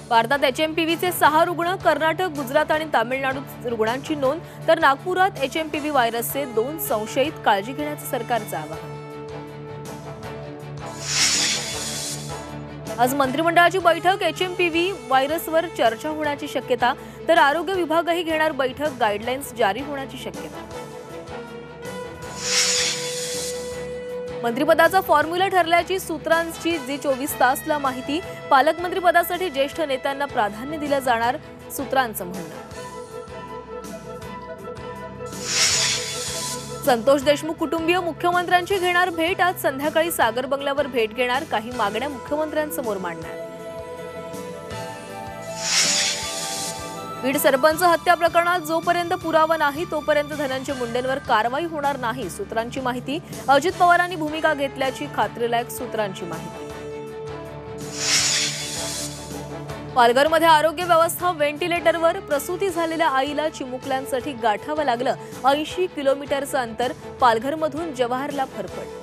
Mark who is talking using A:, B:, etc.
A: भारतात एचएमपीव्हीचे 6 रुग्ण, कर्नाटक, गुजरात आणि तामिळनाडूत रुग्णांची नोंद, तर नागपुरात एचएमपीव्ही व्हायरसचे 2 संशयित. काळजी घेण्याचं सरकारचं आवाहन. आज मंत्रिमंडळाची बैठक. एचएमपीव्ही व्हायरसवर चर्चा होण्याची शक्यता, तर आरोग्य विभागही घेणार बैठक. गाईडलाईन्स जारी होण्याची शक्यता. मंत्रिपदाचा फॉर्म्युला ठरल्याची सूत्रांची जी 24 तासला माहिती. पालकमंत्रीपदासाठी ज्येष्ठ नेत्यांना प्राधान्य दिलं जाणार, सूत्रांचं म्हणणं. संतोष देशमुख कुटुंबीय मुख्यमंत्र्यांची घेणार भेट. आज संध्याकाळी सागर बंगल्यावर भेट घेणार. काही मागण्या मुख्यमंत्र्यांसमोर मांडणार. बीड सरपंच हत्या प्रकरणात जोपर्यंत पुरावा नाही तोपर्यंत धनंजय मुंडेंवर कारवाई होणार नाही, सूत्रांची माहिती. अजित पवारांनी भूमिका घेतल्याची खात्रीलायक सूत्रांची माहिती. पालघरमध्ये आरोग्य व्यवस्था व्हेंटिलेटरवर. प्रसूती झालेल्या आईला चिमुकल्यांसाठी गाठावं लागलं 80 किलोमीटरचं अंतर. पालघरमधून जवाहरला फरफट.